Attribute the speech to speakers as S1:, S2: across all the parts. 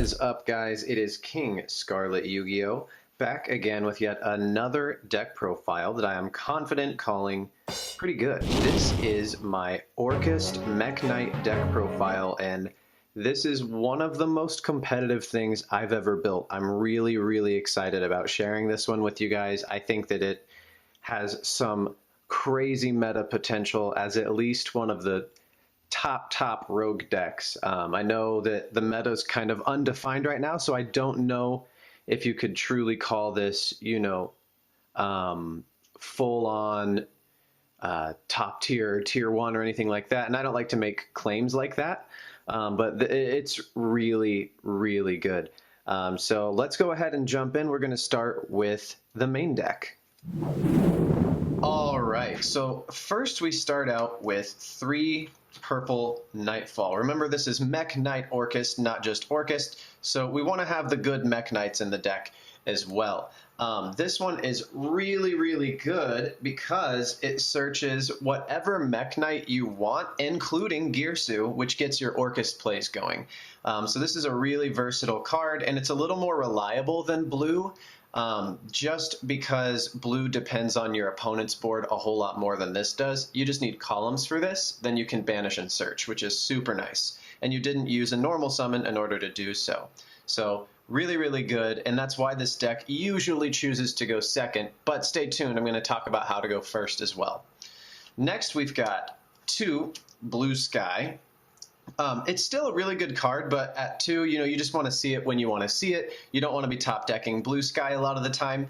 S1: is up, guys? It is King Scarlet Yu-Gi-Oh! Back again with yet another deck profile that I am confident calling pretty good. This is my Orcust Mekk-Knight deck profile, and this is one of the most competitive things I've ever built. I'm really excited about sharing this one with you guys. I think that it has some crazy meta potential as at least one of the top rogue decks. I know that the meta is kind of undefined right now, so I don't know if you could truly call this, full on top tier, tier one or anything like that. And I don't like to make claims like that, but it's really good. So let's go ahead and jump in. We're going to start with the main deck. All right, so first we start out with 3 purple Nightfall. Remember, this is Mekk-Knight Orcust, not just Orcust, so we want to have the good Mekk-Knights in the deck as well. This one is really good because it searches whatever Mekk-Knight you want, including Girsu, which gets your Orcust plays going. So this is a really versatile card, and it's a little more reliable than blue. Just because blue depends on your opponent's board a whole lot more than this does. You just need columns for this, then you can banish and search, which is super nice. And you didn't use a normal summon in order to do so. So really good, and that's why this deck usually chooses to go second, but stay tuned, I'm going to talk about how to go first as well. Next we've got 2 Blue Sky. It's still a really good card, but at 2, you just want to see it when you want to see it. You don't want to be top decking Blue Sky a lot of the time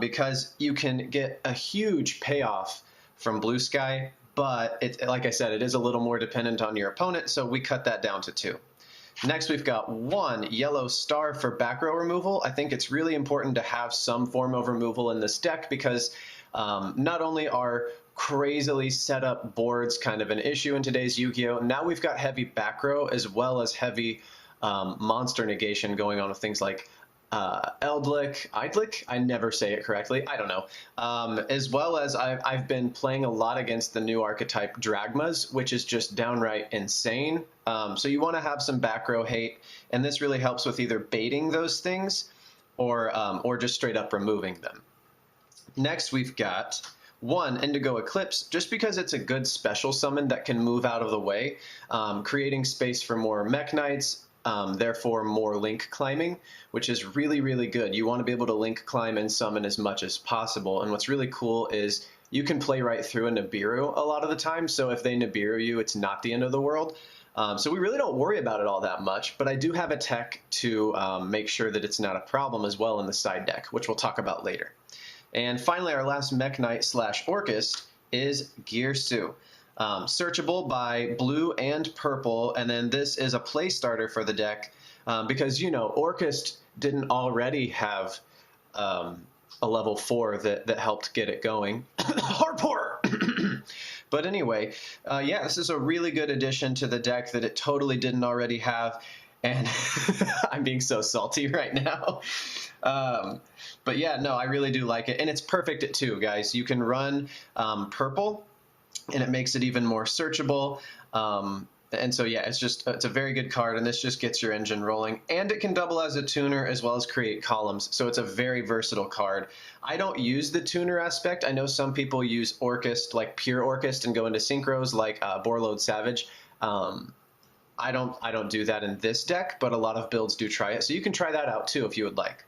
S1: because you can get a huge payoff from Blue Sky, but like I said, it is a little more dependent on your opponent, so we cut that down to 2. Next, we've got 1 yellow star for back row removal. I think it's really important to have some form of removal in this deck because not only are crazily set up boards kind of an issue in today's Yu-Gi-Oh! Now we've got heavy back row as well as heavy monster negation going on with things like Eldlik, I never say it correctly, I don't know. As well as I've been playing a lot against the new archetype Dragmas, which is just downright insane. So you want to have some back row hate, and this really helps with either baiting those things or just straight up removing them. Next we've got 1 Indigo Eclipse, just because it's a good special summon that can move out of the way, creating space for more Mekk-Knights, therefore more link climbing, which is really good. You want to be able to link climb and summon as much as possible, and what's really cool is you can play right through a Nibiru a lot of the time, so if they Nibiru you, it's not the end of the world. So we really don't worry about it all that much, but I do have a tech to make sure that it's not a problem as well in the side deck, which we'll talk about later. And finally, our last Mekk-Knight / Orcust is Girsu. Searchable by blue and purple, and then this is a play starter for the deck because, Orcust didn't already have a level 4 that helped get it going. Harpor! But anyway, yeah, this is a really good addition to the deck that it totally didn't already have, and I'm being so salty right now. But yeah, no, I really do like it, and it's perfect at 2, guys. You can run purple, and it makes it even more searchable. And so yeah, it's a very good card, and this just gets your engine rolling, and it can double as a tuner as well as create columns, so it's a very versatile card. I don't use the tuner aspect. I know some people use Orcust, like pure Orcust, and go into synchros like Borload Savage. I don't do that in this deck, but a lot of builds do try it, so you can try that out too if you would like.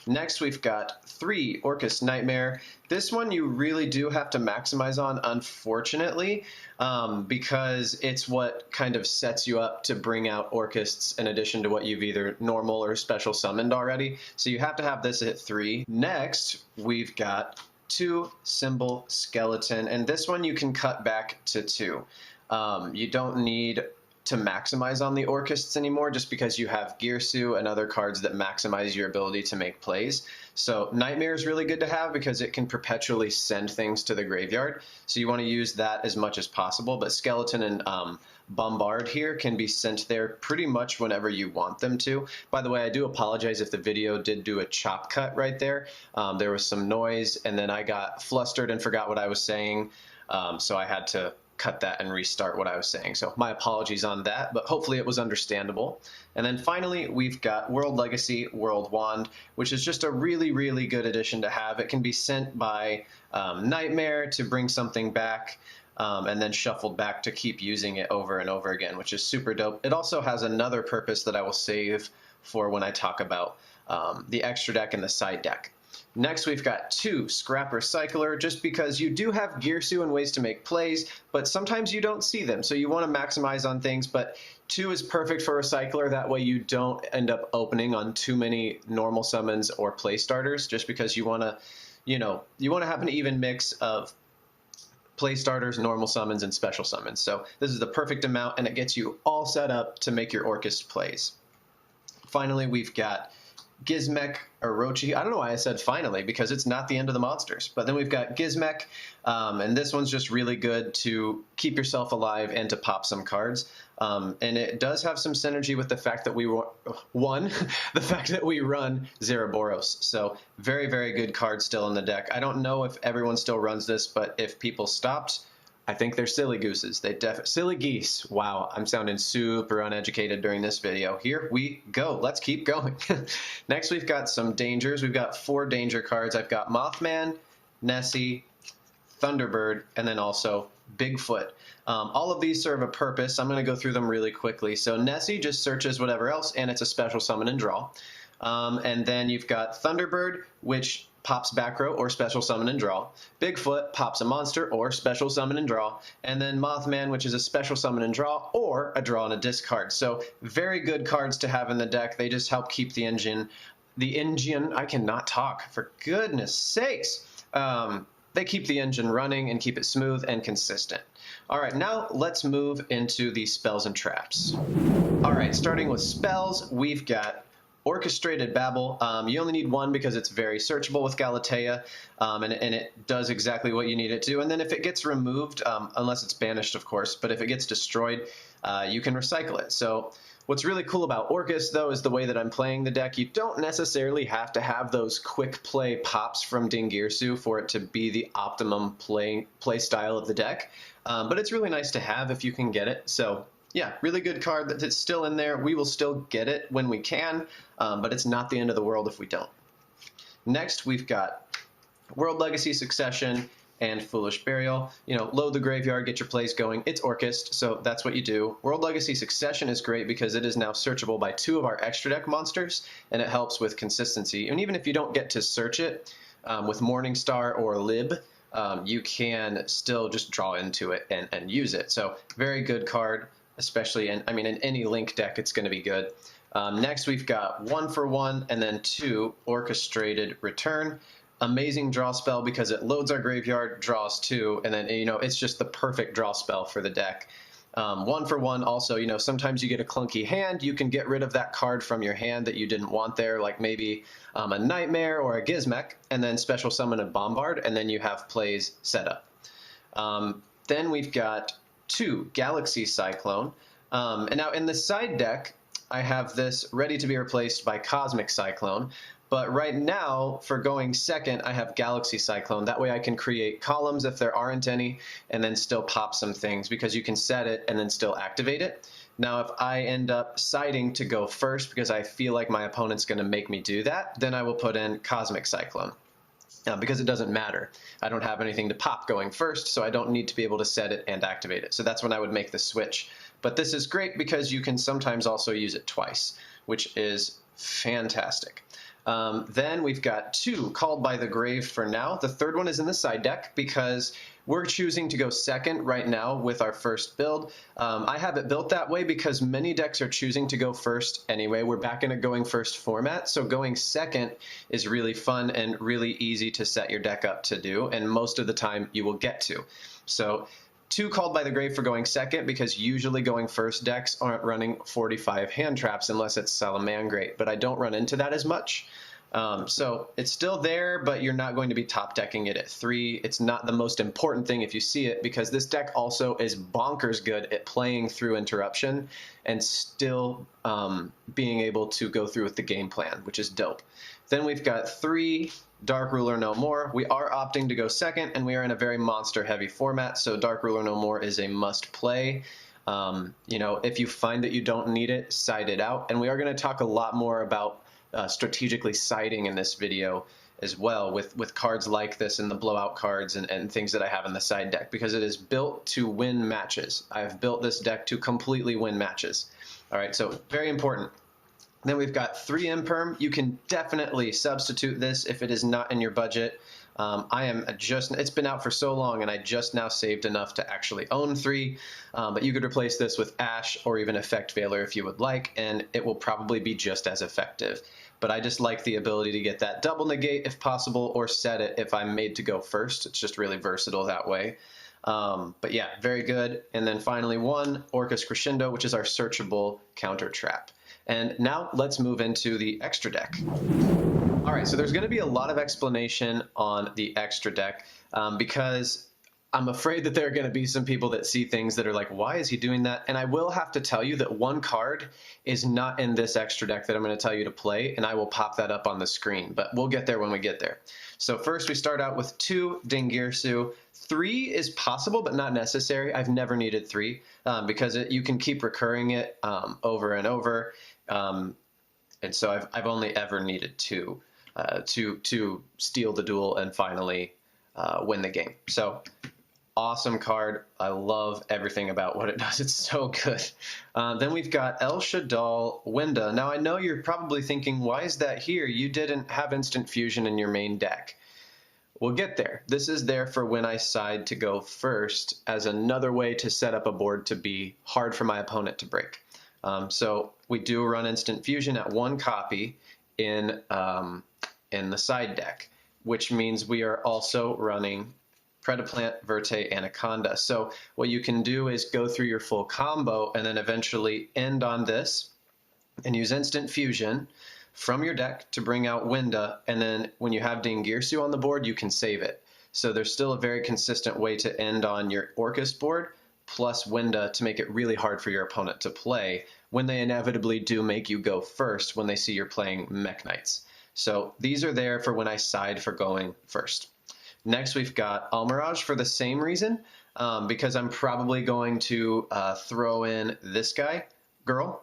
S1: Next, we've got 3 Orcas Nightmare. This one you really do have to maximize on, unfortunately, because it's what kind of sets you up to bring out Orcusts in addition to what you've either normal or special summoned already. So you have to have this at 3. Next, we've got 2 Symbol Skeleton, and this one you can cut back to 2. You don't need to maximize on the Orcusts anymore just because you have Girsu and other cards that maximize your ability to make plays. So Nightmare is really good to have because it can perpetually send things to the graveyard. So you want to use that as much as possible, but Skeleton and Bombard here can be sent there pretty much whenever you want them to. By the way, I do apologize if the video did do a chop cut right there. There was some noise and then I got flustered and forgot what I was saying. So I had to cut that and restart what I was saying. So my apologies on that, but hopefully it was understandable. And then finally, we've got World Legacy World Wand, which is just a really, really good addition to have. It can be sent by Nightmare to bring something back, and then shuffled back to keep using it over and over again, which is super dope. It also has another purpose that I will save for when I talk about the extra deck and the side deck. Next, we've got 2 Scrap Recycler, just because you do have Girsu and ways to make plays, but sometimes you don't see them, so you want to maximize on things, but 2 is perfect for Recycler. That way you don't end up opening on too many normal summons or play starters, just because you want to, you want to have an even mix of play starters, normal summons, and special summons. So this is the perfect amount, and it gets you all set up to make your Orcust plays. Finally, we've got Gizmek Orochi. I don't know why I said finally, because it's not the end of the monsters. But then we've got Gizmek, and this one's just really good to keep yourself alive and to pop some cards. And it does have some synergy with the fact that we the fact that we run Zeraboros. So very, very good card still in the deck. I don't know if everyone still runs this, but if people stopped, I think they're silly gooses. Silly geese. Wow, I'm sounding super uneducated during this video. Here we go. Let's keep going. Next, we've got some dangers. We've got 4 danger cards. I've got Mothman, Nessie, Thunderbird, and then also Bigfoot. All of these serve a purpose. I'm going to go through them really quickly. So Nessie just searches whatever else, and it's a special summon and draw. And then you've got Thunderbird, which pops back row or special summon and draw. Bigfoot pops a monster or special summon and draw. And then Mothman, which is a special summon and draw or a draw and a discard. So very good cards to have in the deck. They just help keep the engine, I cannot talk, for goodness sakes. They keep the engine running and keep it smooth and consistent. All right, now let's move into the spells and traps. All right, starting with spells, we've got Orchestrated Babble. You only need 1 because it's very searchable with Galatea, and it does exactly what you need it to. And then if it gets removed, unless it's banished, of course, but if it gets destroyed, you can recycle it. So what's really cool about Orcus, though, is the way that I'm playing the deck. You don't necessarily have to have those quick play pops from Dingirsu for it to be the optimum play style of the deck, but it's really nice to have if you can get it. So yeah, really good card that's still in there. We will still get it when we can, but it's not the end of the world if we don't. Next, we've got World Legacy Succession and Foolish Burial. Load the graveyard, get your plays going. It's Orcust, so that's what you do. World Legacy Succession is great because it is now searchable by 2 of our extra deck monsters, and it helps with consistency. And even if you don't get to search it with Morningstar or Lib, you can still just draw into it and use it. So very good card, especially in any Link deck, it's going to be good. Next, we've got 1 for 1 and then 2 Orchestrated Return. Amazing draw spell because it loads our graveyard, draws 2, and then it's just the perfect draw spell for the deck. 1 for 1 also, sometimes you get a clunky hand. You can get rid of that card from your hand that you didn't want there, like maybe a Nightmare or a Gizmek, and then special summon a Bombard, and then you have plays set up. Then we've got 2 Galaxy Cyclone. And now in the side deck, I have this ready to be replaced by Cosmic Cyclone. But right now, for going second, I have Galaxy Cyclone. That way I can create columns if there aren't any, and then still pop some things, because you can set it and then still activate it. Now, if I end up siding to go first because I feel like my opponent's going to make me do that, then I will put in Cosmic Cyclone. Because it doesn't matter. I don't have anything to pop going first, so I don't need to be able to set it and activate it. So that's when I would make the switch. But this is great because you can sometimes also use it twice, which is fantastic. Then we've got 2 Called by the Grave for now. The third one is in the side deck because we're choosing to go second right now with our first build. I have it built that way because many decks are choosing to go first anyway. We're back in a going first format, so going second is really fun and really easy to set your deck up to do, and most of the time you will get to. So 2 Called by the Grave for going second, because usually going first decks aren't running 45 hand traps unless it's Salamangreat, but I don't run into that as much. So it's still there, but you're not going to be top decking it at 3. It's not the most important thing if you see it, because this deck also is bonkers good at playing through interruption and still being able to go through with the game plan, which is dope. Then we've got 3 Dark Ruler No More. We are opting to go second, and we are in a very monster-heavy format, so Dark Ruler No More is a must-play. You know, if you find that you don't need it, side it out. And we are going to talk a lot more about strategically siding in this video as well, with cards like this and the blowout cards and things that I have in the side deck, because it is built to win matches. I've built this deck to completely win matches. All right, so very important. Then we've got 3 Imperm. You can definitely substitute this if it is not in your budget. It's been out for so long and I just now saved enough to actually own 3, but you could replace this with Ash or even Effect Veiler if you would like, and it will probably be just as effective. But I just like the ability to get that double negate if possible, or set it if I'm made to go first. It's just really versatile that way. But yeah, very good. And then finally 1 Orcus Crescendo, which is our searchable counter trap. And now let's move into the extra deck. All right, so there's going to be a lot of explanation on the extra deck because I'm afraid that there are going to be some people that see things that are like, why is he doing that? And I will have to tell you that 1 card is not in this extra deck that I'm going to tell you to play, and I will pop that up on the screen, but we'll get there when we get there. So first we start out with 2 Dingirsu. 3 is possible, but not necessary. I've never needed 3 because you can keep recurring it over and over. And so I've only ever needed 2 to steal the duel and finally win the game. So awesome card. I love everything about what it does. It's so good. Then we've got El Shaddoll Winda. Now I know you're probably thinking, why is that here? You didn't have instant fusion in your main deck. We'll get there. This is there for when I side to go first as another way to set up a board to be hard for my opponent to break. So we do run instant fusion at 1 copy in the side deck, which means we are also running Predaplant, Verte, Anaconda. So what you can do is go through your full combo and then eventually end on this and use instant fusion from your deck to bring out Winda, and then when you have Dingirsu on the board, you can save it. So there's still a very consistent way to end on your Orcus board, plus Winda to make it really hard for your opponent to play when they inevitably do make you go first when they see you're playing Mekk-Knights. So these are there for when I side for going first. Next, we've got Mirage for the same reason, because I'm probably going to throw in this girl,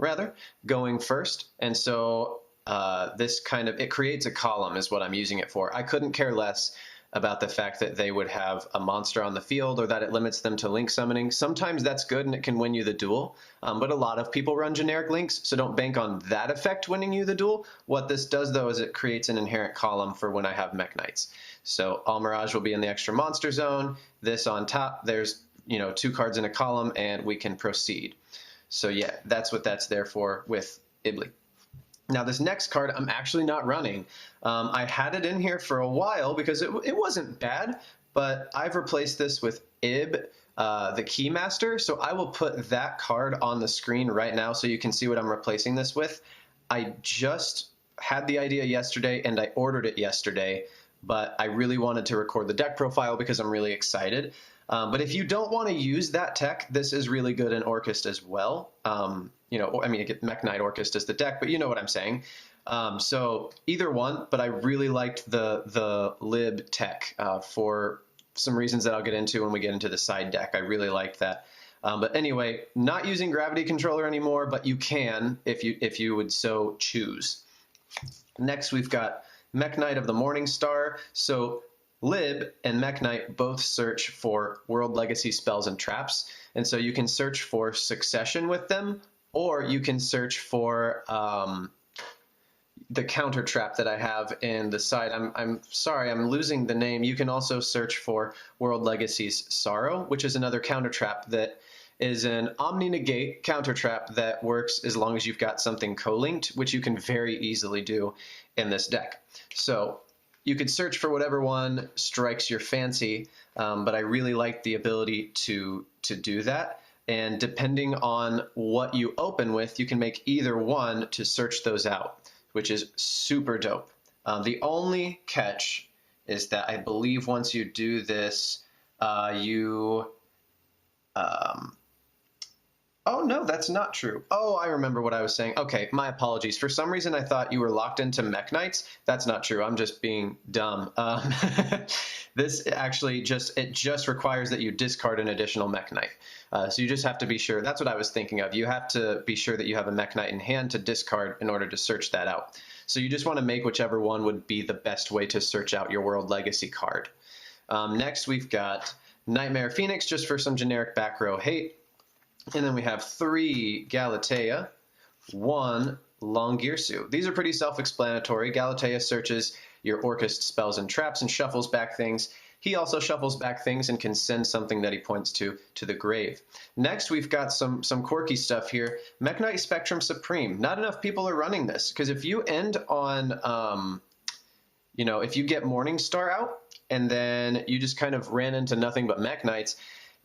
S1: going first. And so it creates a column is what I'm using it for. I couldn't care less about the fact that they would have a monster on the field or that it limits them to link summoning. Sometimes that's good and it can win you the duel, but a lot of people run generic links, so don't bank on that effect winning you the duel. What this does, though, is it creates an inherent column for when I have Mekk-Knights. So Mirage will be in the extra monster zone. This on top, there's 2 cards in a column, and we can proceed. So yeah, that's what that's there for with Ibli. Now this next card I'm actually not running. I had it in here for a while because it wasn't bad, but I've replaced this with Ib, the Keymaster, so I will put that card on the screen right now so you can see what I'm replacing this with. I just had the idea yesterday and I ordered it yesterday, but I really wanted to record the deck profile because I'm really excited. But if you don't want to use that tech, this is really good in Orcust as well. Mekk-Knight Orcust is the deck, but you know what I'm saying. So either one, but I really liked the lib tech for some reasons that I'll get into when we get into the side deck. I really liked that. But anyway, not using Gravity Controller anymore, but you can if you would so choose. Next, we've got Mekk-Knight of the Morning Star. So Lib and Mekk-Knight both search for World Legacy spells and traps, and so you can search for Succession with them, or you can search for the counter trap that I have in the side. I'm sorry, I'm losing the name. You can also search for World Legacy's Sorrow, which is another counter trap that is an omni-negate counter trap that works as long as you've got something co-linked, which you can very easily do in this deck. So you could search for whatever one strikes your fancy, but I really like the ability to do that. And depending on what you open with, you can make either one to search those out, which is super dope. The only catch is that I believe once you do this, Oh, no, that's not true. Oh, I remember what I was saying. Okay, my apologies. For some reason, I thought you were locked into Mekk-Knights. That's not true. I'm just being dumb. This actually just requires that you discard an additional Mekk-Knight. So you just have to be sure. That's what I was thinking of. You have to be sure that you have a Mekk-Knight in hand to discard in order to search that out. So you just want to make whichever one would be the best way to search out your World Legacy card. Next, we've got Nightmare Phoenix, just for some generic back row hate. And then we have 3 Galatea, 1 Longirsu. These are pretty self-explanatory. Galatea searches your Orcust spells and traps and shuffles back things. He also shuffles back things and can send something that he points to the grave. Next, we've got some quirky stuff here. Mekk-Knight Spectrum Supreme. Not enough people are running this, because if you end on, if you get Morningstar out, and then you just kind of ran into nothing but Mekk-Knights,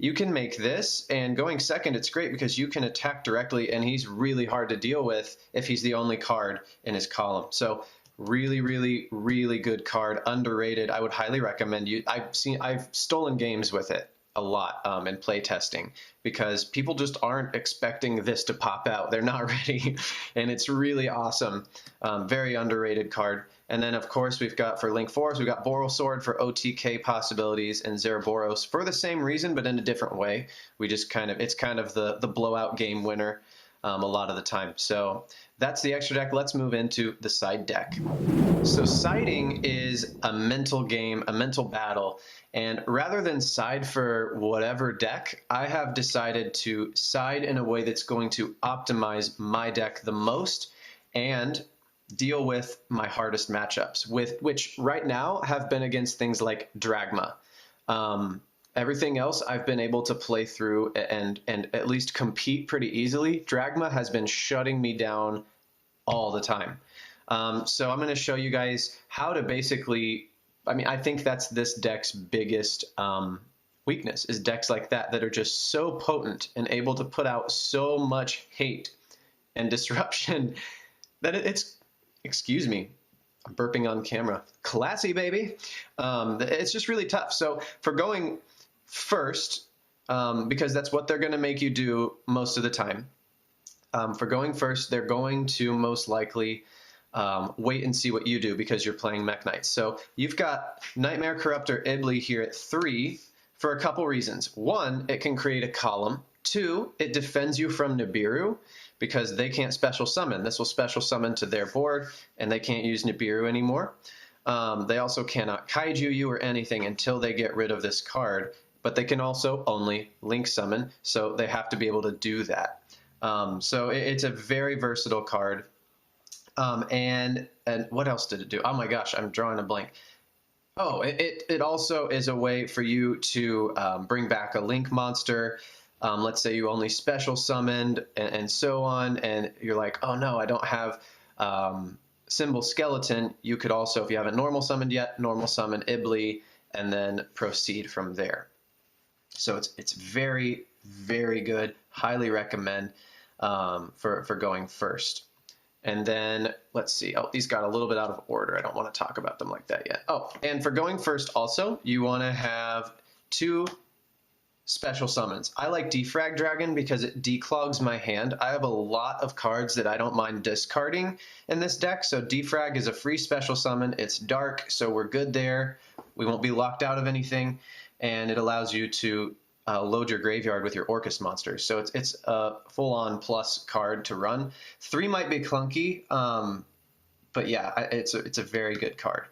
S1: you can make this, and going second, it's great because you can attack directly, and he's really hard to deal with if he's the only card in his column. So really, really, really good card, underrated. I would highly recommend you. I've stolen games with it a lot in play testing because people just aren't expecting this to pop out. They're not ready, and it's really awesome. Very underrated card. And then, of course, we've got for Link Force, we've got Boral Sword for OTK possibilities and Zeraboros for the same reason, but in a different way. We just it's kind of the blowout game winner a lot of the time. So that's the extra deck. Let's move into the side deck. So siding is a mental game, a mental battle. And rather than side for whatever deck, I have decided to side in a way that's going to optimize my deck the most and deal with my hardest matchups, which right now have been against things like Dragma. Everything else I've been able to play through and at least compete pretty easily. Dragma has been shutting me down all the time. So I'm going to show you guys how to basically, I think that's this deck's biggest weakness, is decks like that are just so potent and able to put out so much hate and disruption that it's, excuse me, I'm burping on camera. Classy, baby. It's just really tough. So for going first, because that's what they're going to make you do most of the time, for going first, they're going to most likely wait and see what you do because you're playing Mekk-Knights. So you've got Nightmare Corruptor Ibli here at 3 for a couple reasons. 1, it can create a column. 2, it defends you from Nibiru, because they can't special summon. This will special summon to their board, and they can't use Nibiru anymore. They also cannot kaiju you or anything until they get rid of this card, but they can also only link summon, so they have to be able to do that. So it's a very versatile card. And what else did it do? Oh my gosh, I'm drawing a blank. Oh, it also is a way for you to bring back a link monster. Let's say you only special summoned and so on, and you're like, oh no, I don't have Symbol Skeleton. You could also, if you haven't normal summoned yet, normal summon Ibli and then proceed from there. So it's very, very good. Highly recommend for going first. And then, let's see. Oh, these got a little bit out of order. I don't want to talk about them like that yet. Oh, and for going first also, you want to have 2 special summons. I like Defrag Dragon because it declogs my hand. I have a lot of cards that I don't mind discarding in this deck, so Defrag is a free special summon. It's dark, so we're good there. We won't be locked out of anything, and it allows you to load your graveyard with your Orcas monsters. So it's a full-on plus card to run. 3 might be clunky, but yeah, it's a very good card.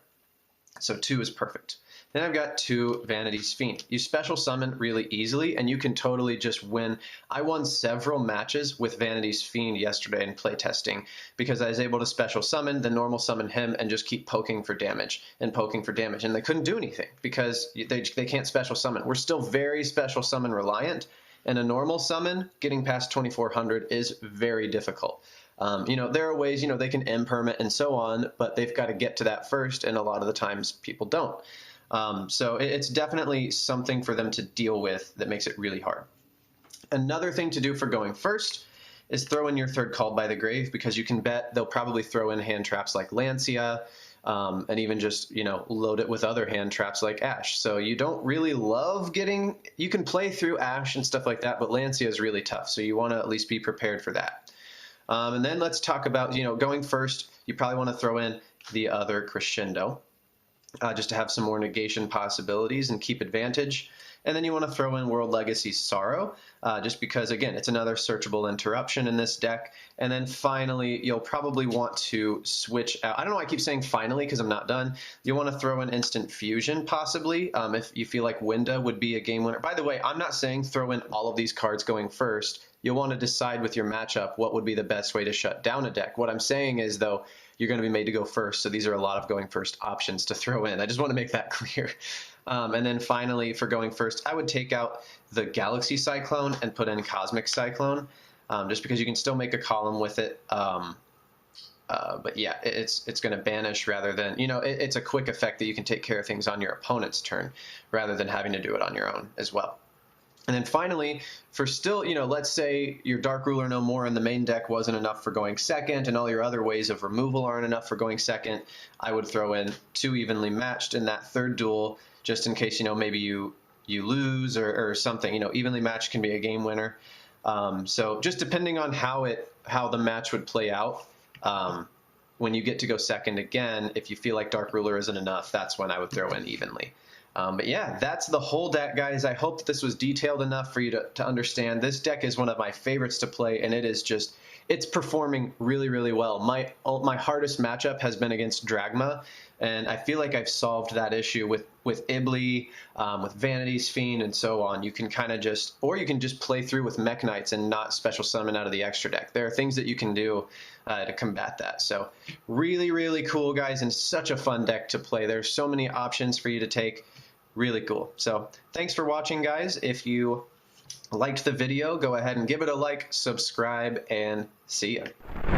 S1: So 2 is perfect. Then I've got 2 Vanity's Fiend. You special summon really easily, and you can totally just win. I won several matches with Vanity's Fiend yesterday in playtesting because I was able to special summon, then normal summon him, and just keep poking for damage and poking for damage. And they couldn't do anything because they can't special summon. We're still very special summon reliant, and a normal summon, getting past 2400, is very difficult. There are ways, they can impermit and so on, but they've got to get to that first, and a lot of the times people don't. So it's definitely something for them to deal with that makes it really hard. Another thing to do for going first is throw in your third Called by the Grave, because you can bet they'll probably throw in hand traps like Lancia, and even just, you know, load it with other hand traps like Ash. So you don't really love getting, you can play through Ash and stuff like that, but Lancia is really tough. So you want to at least be prepared for that. And then let's talk about, you know, going first, you probably want to throw in the other Crescendo, just to have some more negation possibilities and keep advantage. And then you want to throw in World Legacy Sorrow, just because, again, it's another searchable interruption in this deck. And then finally, you'll probably want to switch out. I don't know why I keep saying finally because I'm not done. You want to throw in Instant Fusion, possibly, if you feel like Winda would be a game winner. By the way, I'm not saying throw in all of these cards going first. You'll want to decide with your matchup what would be the best way to shut down a deck. What I'm saying is, though, you're going to be made to go first, so these are a lot of going first options to throw in. I just want to make that clear. And then finally, for going first, I would take out the Galaxy Cyclone and put in Cosmic Cyclone, just because you can still make a column with it. But yeah, it's going to banish rather than, you know, it's a quick effect that you can take care of things on your opponent's turn rather than having to do it on your own as well. And then finally, for still, you know, let's say your Dark Ruler No More in the main deck wasn't enough for going second and all your other ways of removal aren't enough for going second, I would throw in 2 evenly matched in that third duel, just in case, you know, maybe you lose or something. You know, evenly matched can be a game winner. So just depending on how the match would play out, when you get to go second again, if you feel like Dark Ruler isn't enough, that's when I would throw in evenly. But yeah, that's the whole deck, guys. I hope that this was detailed enough for you to understand. This deck is one of my favorites to play, and it is just, it's performing really, really well. My hardest matchup has been against Dragma, and I feel like I've solved that issue with Ibly, with Vanity's Fiend, and so on. You can kind of just, or you can just play through with Mekk-Knights and not special summon out of the extra deck. There are things that you can do to combat that. So really, really cool, guys, and such a fun deck to play. There's so many options for you to take. Really cool. So thanks for watching, guys. If you liked the video, go ahead and give it a like, subscribe, and see ya.